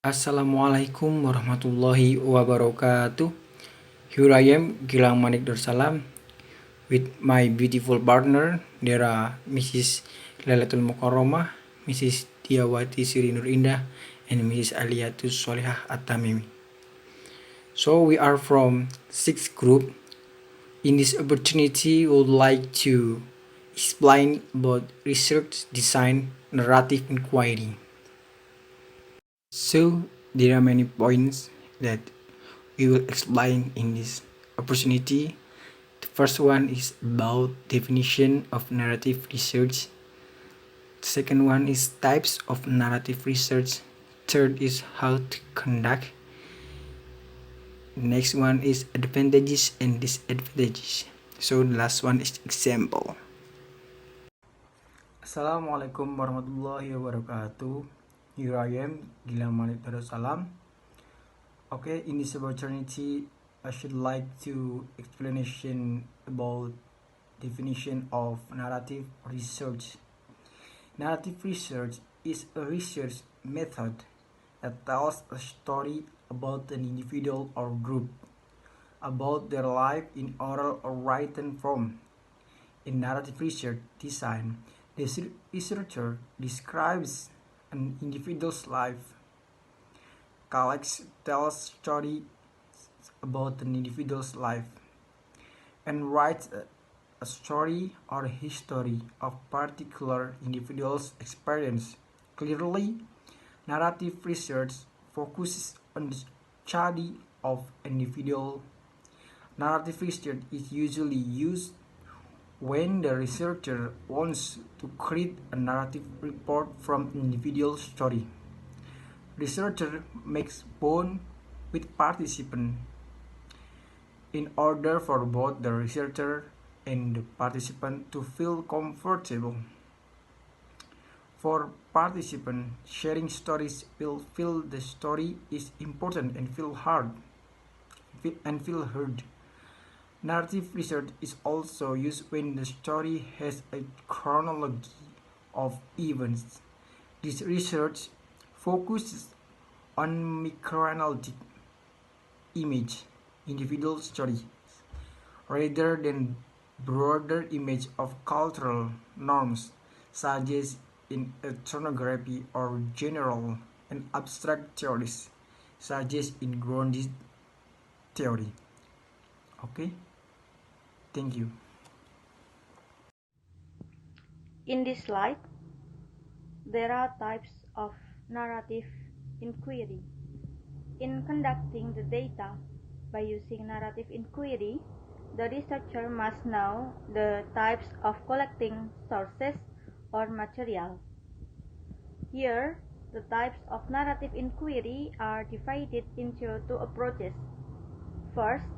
Assalamualaikum warahmatullahi wabarakatuh. Here I am, Gilang Manik Darsalam, with my beautiful partner. There are Mrs. Lailatul Mukarramah, Mrs. Diawati Siri Nur Indah, and Mrs. Aliatus Solihah At-Tamimi. So we are from sixth group. In this opportunity, we would like to explain about research, design, narrative inquiry. So there are many points that we will explain in this opportunity. The first one is about definition of narrative research. The second one is types of narrative research. Third is how to conduct. The next one is advantages and disadvantages. So the last one is example. Assalamualaikum warahmatullahi wabarakatuh. Here I am, Gilang Manik Darussalam. Okay, in this opportunity, I should like to explanation about definition of narrative research. Narrative research is a research method that tells a story about an individual or group, about their life in oral or written form. In narrative research design, the researcher describes an individual's life, tells story about an individual's life, and writes a story or history of particular individual's experience. Clearly, narrative research focuses on the study of individual. Narrative research is usually used when the researcher wants to create a narrative report from an individual story. Researcher makes bond with participant in order for both the researcher and the participant to feel comfortable. For participant, sharing stories will feel the story is important and feel heard. Narrative research is also used when the story has a chronology of events. This research focuses on microanalytic image, individual stories, rather than broader image of cultural norms, such as in ethnography or general and abstract theories, such as in grounded theory. Okay, thank you. In this slide, there are types of narrative inquiry. In conducting the data by using narrative inquiry, the researcher must know the types of collecting sources or material. Here, the types of narrative inquiry are divided into two approaches. First,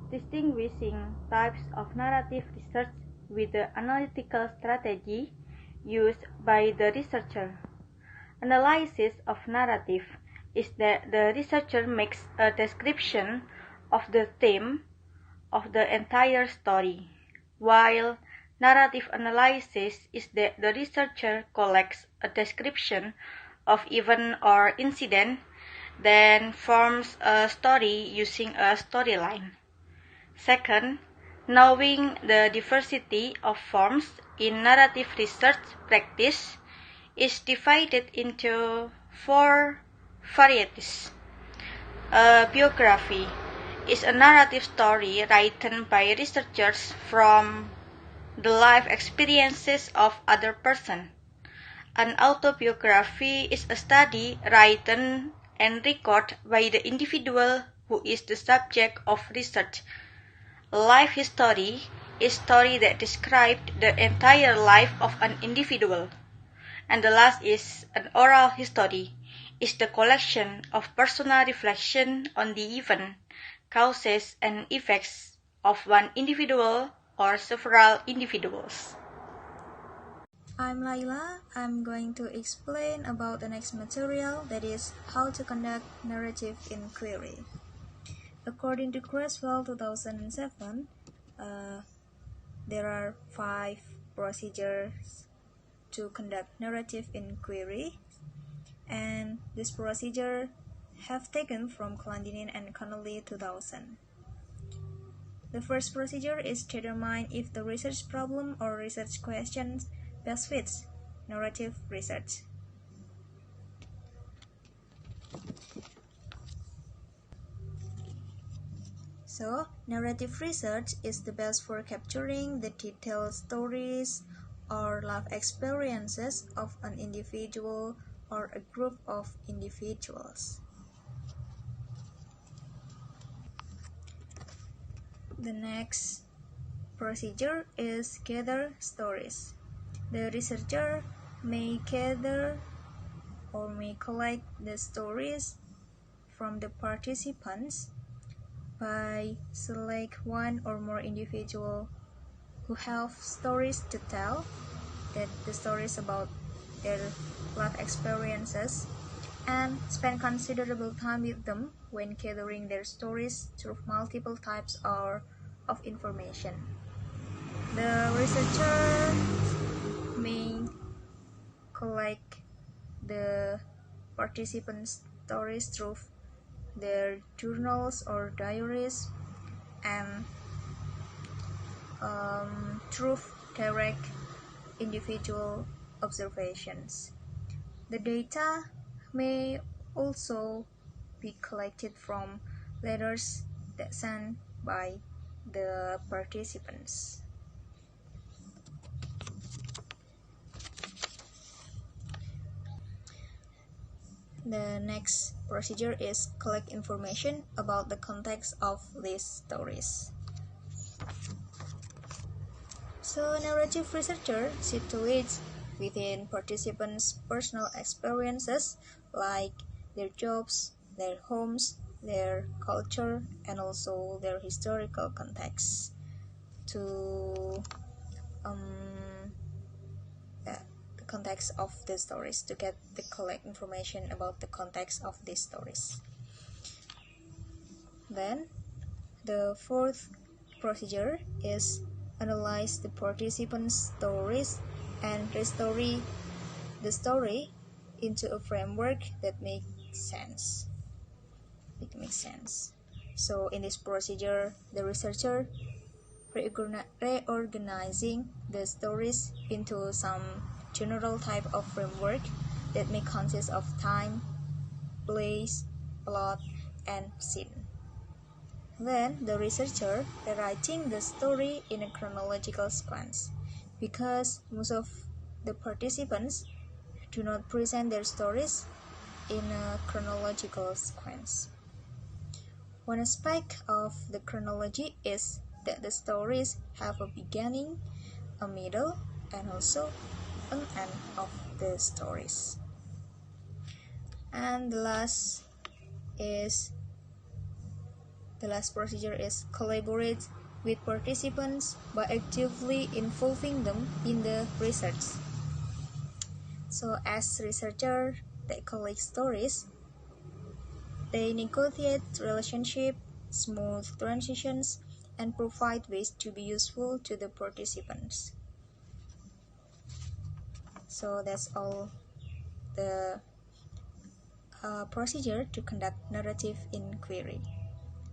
distinguishing types of narrative research with the analytical strategy used by the researcher. Analysis of narrative is that the researcher makes a description of the theme of the entire story, while narrative analysis is that the researcher collects a description of event or incident, then forms a story using a storyline. Second, knowing the diversity of forms in narrative research practice is divided into four varieties. A biography is a narrative story written by researchers from the life experiences of other person. An autobiography is a study written and recorded by the individual who is the subject of research. A life history is a story that describes the entire life of an individual. And the last is an oral history, is the collection of personal reflection on the event, causes and effects of one individual or several individuals. I'm Laila. I'm going to explain about the next material, that is how to conduct narrative inquiry. According to Creswell 2007, there are 5 procedures to conduct narrative inquiry. and this procedure have taken from Clandinin and Connolly 2000. The first procedure is to determine if the research problem or research question best fits narrative research. So, narrative research is the best for capturing the detailed stories or life experiences of an individual or a group of individuals. The next procedure is gather stories. The researcher may gather or may collect the stories from the participants by select one or more individual who have stories to tell, that the stories about their life experiences, and spend considerable time with them when gathering their stories through multiple types of information. The researcher may collect the participants' stories through their journals or diaries and through direct individual observations. The data may also be collected from letters that sent by the participants. The next procedure is collect information about the context of these stories. So, narrative researcher situates within participants' personal experiences like their jobs, their homes, their culture, and also their historical context to the context of the stories, to get the collect information about the context of these stories. Then the fourth procedure is analyze the participants' stories and restory the story into a framework that makes sense. So in this procedure, the researcher reorganizing the stories into some general type of framework that may consist of time, place, plot, and scene. Then the researcher rewriting the story in a chronological sequence, because most of the participants do not present their stories in a chronological sequence. One aspect of the chronology is that the stories have a beginning, a middle, and also an end of the stories. And the last procedure is collaborate with participants by actively involving them in the research. So as researchers that collect stories, they negotiate relationship, smooth transitions, and provide ways to be useful to the participants. So that's all the procedure to conduct narrative inquiry.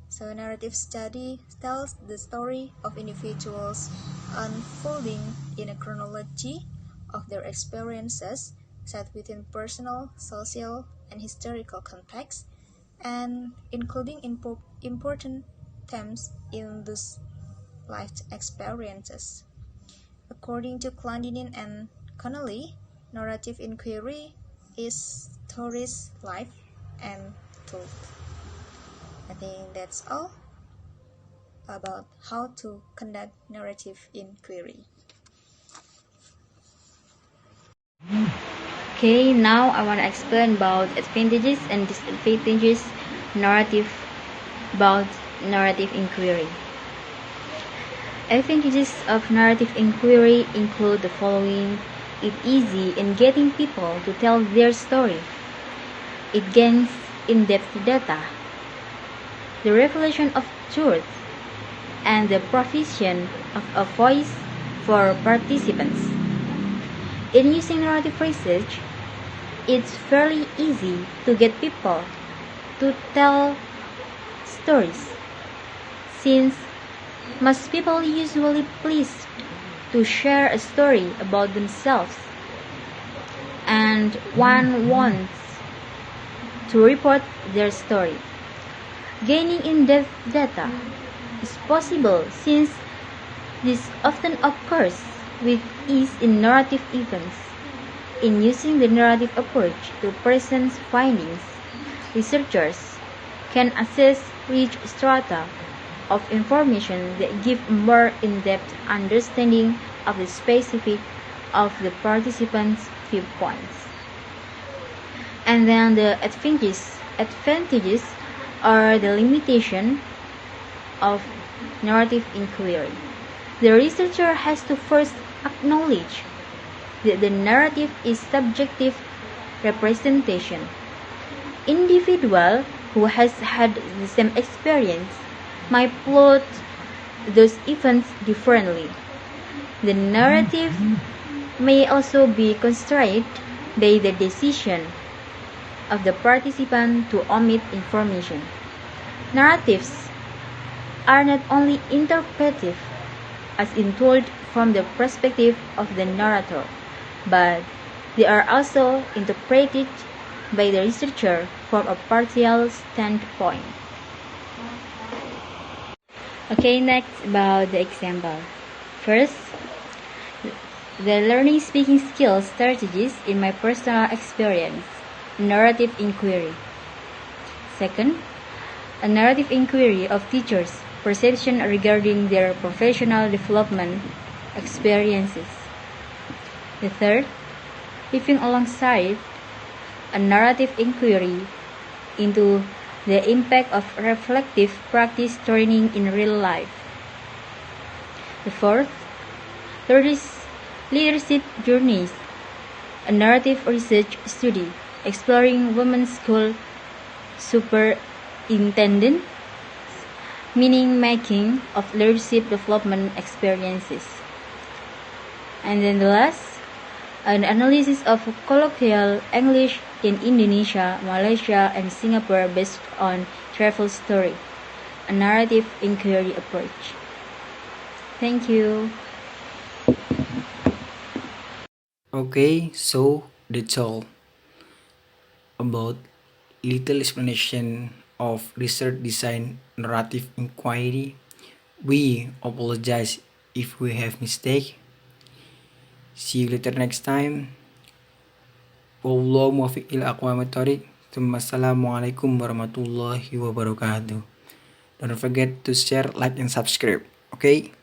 So narrative study tells the story of individuals unfolding in a chronology of their experiences set within personal, social, and historical contexts, and including important themes in those life experiences. According to Clandinin and Connolly, narrative inquiry is stories, life, and told. I think that's all about how to conduct narrative inquiry. Okay, now I want to explain about advantages and disadvantages about narrative inquiry. Advantages of narrative inquiry include the following. It's easy in getting people to tell their story. It gains in-depth data, the revelation of truth, and the provision of a voice for participants. In using narrative research, it's fairly easy to get people to tell stories, since most people usually pleased to share a story about themselves, and one wants to report their story. Gaining in-depth data is possible since this often occurs with ease in narrative events. In using the narrative approach to present findings, researchers can assess rich strata of information that give a more in-depth understanding of the specific of the participants' viewpoints. And then the advantages are the limitation of narrative inquiry. The researcher has to first acknowledge that the narrative is subjective representation. Individual who has had the same experience might plot those events differently. The narrative may also be constrained by the decision of the participant to omit information. Narratives are not only interpretive, as in told from the perspective of the narrator, but they are also interpreted by the researcher from a partial standpoint. Okay, next about the example. First, the learning speaking skills strategies in my personal experience, narrative inquiry. Second, a narrative inquiry of teachers' perception regarding their professional development experiences. The third, living alongside a narrative inquiry into the impact of reflective practice training in real life. The fourth, leadership journeys, a narrative research study exploring women's school superintendents, meaning making of leadership development experiences. And then the last, an analysis of colloquial English in Indonesia, Malaysia, and Singapore based on travel story, a narrative inquiry approach. Thank you. Okay, so that's all about little explanation of research design narrative inquiry. We apologize if we have mistake. See you later next time. Wallahu muwaffiq ila aqwamit thoriq. Assalamualaikum warahmatullahi wabarakatuh. Don't forget to share, like, and subscribe. Okay?